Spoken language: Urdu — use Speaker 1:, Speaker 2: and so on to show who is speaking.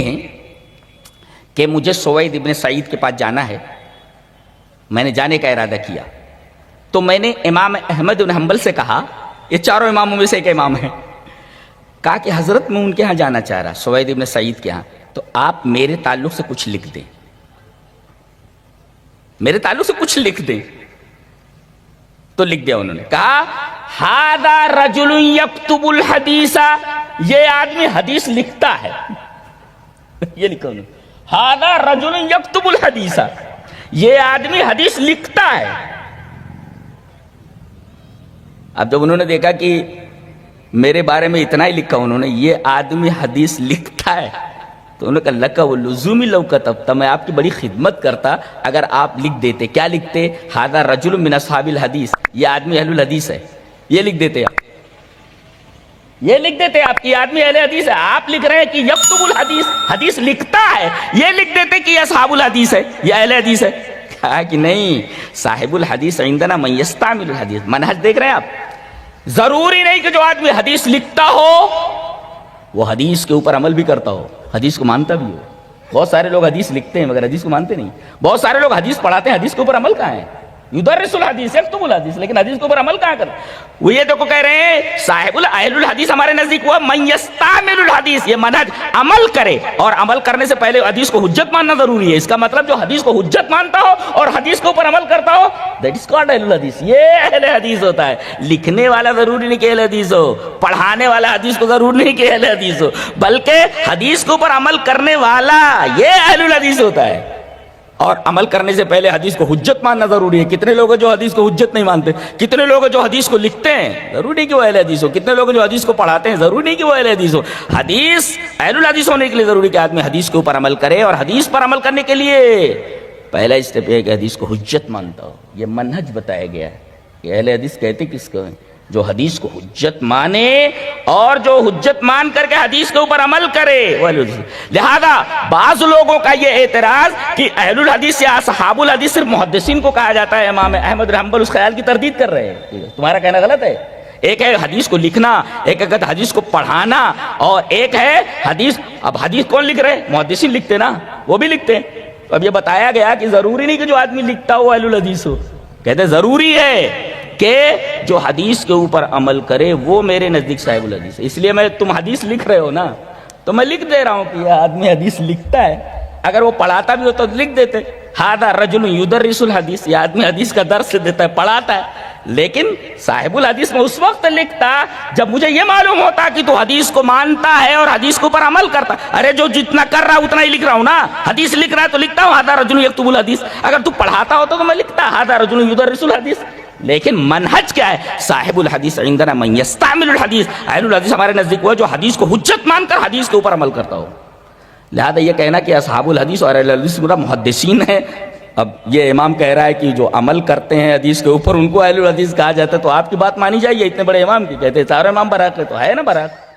Speaker 1: ہیں کہ مجھے سوید ابن سعید کے پاس جانا ہے، میں نے جانے کا ارادہ کیا، تو میں نے امام احمد بن حنبل سے کہا، یہ چاروں اماموں میں سے ایک امام ہے، کہا کہ حضرت میں ان کے ہاں جانا چاہ رہا، سوید ابن سعید کے ہاں، تو آپ میرے تعلق سے کچھ لکھ دیں، میرے تعلق سے کچھ لکھ دیں۔ تو لکھ دیا انہوں نے، کہا ھذا رجل یکتب الحدیث، یہ آدمی حدیث لکھتا ہے، یہ لکھا انہوں نے، ھذا رجل یکتب الحدیث، یہ آدمی حدیث لکھتا ہے۔ اب جب انہوں نے دیکھا کہ میرے بارے میں اتنا ہی لکھا انہوں نے، یہ آدمی حدیث لکھتا ہے، تو انہوں نے کہا لکا وہ لزومی لو کتبت، میں آپ کی بڑی خدمت کرتا اگر آپ لکھ دیتے۔ کیا لکھتے؟ ھذا رجل من اصحاب الحدیث، یہ آدمی اہل الحدیث ہے، یہ لکھ دیتے آپ، یہ لکھ دیتے آپ کہ یہ آدمی اہل حدیث ہے۔ آپ لکھ رہے ہیں کہ یکتب الحدیث، حدیث لکھتا ہے، یہ لکھ دیتے کہ یہ اصحاب الحدیث ہے، یہ اہل حدیث ہے۔ کہا کہ نہیں، صاحب الحدیث عندنا من یستعمل الحدیث، منہج دیکھ رہے ہیں آپ، ضروری نہیں کہ جو آدمی حدیث لکھتا ہو وہ حدیث کے اوپر عمل بھی کرتا ہو، حدیث کو مانتا بھی ہو۔ بہت سارے لوگ حدیث لکھتے ہیں مگر حدیث کو مانتے نہیں، بہت سارے لوگ حدیث پڑھاتے ہیں، حدیث کے اوپر عمل کہاں ہے؟ یدرس الحدیث یکتب الحدیث، لیکن حدیث کے اوپر عمل کہاں کر؟ وہ یہ دیکھو کہہ رہے ہیں صاحب اہل الحدیث ہمارے نزدیک ہوا من یستعمل الحدیث، یہ منہج عمل کرے، اور عمل کرنے سے پہلے حدیث کو حجت ماننا ضروری ہے۔ اس کا مطلب جو حدیث کو حجت مانتا ہو اور حدیث کے اوپر عمل کرتا ہو، دیٹ از کالڈ اہل الحدیث، یہ اہل حدیث ہوتا ہے۔ لکھنے والا ضروری نہیں کہ اہل حدیث ہو، پڑھانے والا حدیث کو ضروری نہیں کہ اہل حدیث ہو، بلکہ حدیث کے اوپر عمل کرنے والا یہ اہل الحدیث ہوتا ہے۔ اور عمل کرنے سے پہلے حدیث کو حجت ماننا ضروری ہے۔ کتنے لوگ جو حدیث کو حجت نہیں مانتے، کتنے لوگ جو حدیث کو لکھتے ہیں، ضروری نہیں کہ وہ اہل حدیث ہو، کتنے لوگ جو حدیث کو پڑھاتے ہیں، ضروری نہیں کہ وہ اہل حدیث ہو۔ حدیث اہل الحدیث ہونے کے لیے ضروری کہ آدمی حدیث کے اوپر عمل کرے، اور حدیث پر عمل کرنے کے لیے پہلا اسٹیپ یہ ہے کہ حدیث کو حجت مانتا ہو۔ یہ منہج بتایا گیا ہے کہ اہل حدیث کہتے کس کو ہیں؟ جو حدیث کو حجت مانے اور جو حجت مان کر کے حدیث کے اوپر عمل کرے۔ لہذا بعض لوگوں کا یہ اعتراض کہ اہل الحدیث یا اصحاب الحدیث صرف محدثین کو کہا جاتا ہے، امام احمد بن حنبل اس خیال کی تردید کر رہے ہیں۔ تمہارا کہنا غلط ہے۔ ایک ہے حدیث کو لکھنا، ایک ہے حدیث کو پڑھانا، اور ایک ہے حدیث۔ اب حدیث کون لکھ رہے؟ محدثین لکھتے نا، وہ بھی لکھتے ہیں۔ تو اب یہ بتایا گیا کہ ضروری نہیں کہ جو آدمی لکھتا ہو اہل الحدیث ہو، کہتے ضروری ہے کہ جو حدیث کے اوپر عمل کرے وہ میرے نزدیک صاحب الحدیث ہے۔ اس لیے تم حدیث لکھ رہے ہو نا، تو میں لکھ دے رہا ہوں کہ یہ آدمی حدیث لکھتا ہے۔ اگر وہ پڑھاتا بھی ہو تو لکھ دیتے ھذا رجل یدرس الحدیث، یہ آدمی حدیث کا درس دیتا ہے، پڑھاتا ہے۔ لیکن صاحب الحدیث میں اس وقت لکھتا جب مجھے یہ معلوم ہوتا کہ تو حدیث کو مانتا ہے اور حدیث کے اوپر عمل کرتا۔ ارے جو جتنا کر رہا اتنا ہی لکھ رہا ہوں نا، حدیث لکھ رہا ہے تو لکھتا ہوں ھذا رجل یکتب الحدیث۔ اگر تو پڑھاتا ہوتا تو میں لکھتا ھذا رجل یدرس الحدیث۔ لیکن منہج کیا ہے؟ صاحب الحدیث عندنا من یستعمل الحدیث، اہل الحدیث ہمارے نزدیک وہ جو حدیث کو حجت مان کر حدیث کے اوپر عمل کرتا ہو۔ لہذا یہ کہنا کہ اصحاب الحدیث اور اہل الحدیث پورا محدثین ہیں، اب یہ امام کہہ رہا ہے کہ جو عمل کرتے ہیں حدیث کے اوپر ان کو اہل الحدیث کہا جاتا ہے، تو آپ کی بات مانی جائے، اتنے بڑے امام کی کہتے ہیں چاروں امام برحق ہے، تو ہے نا برحق۔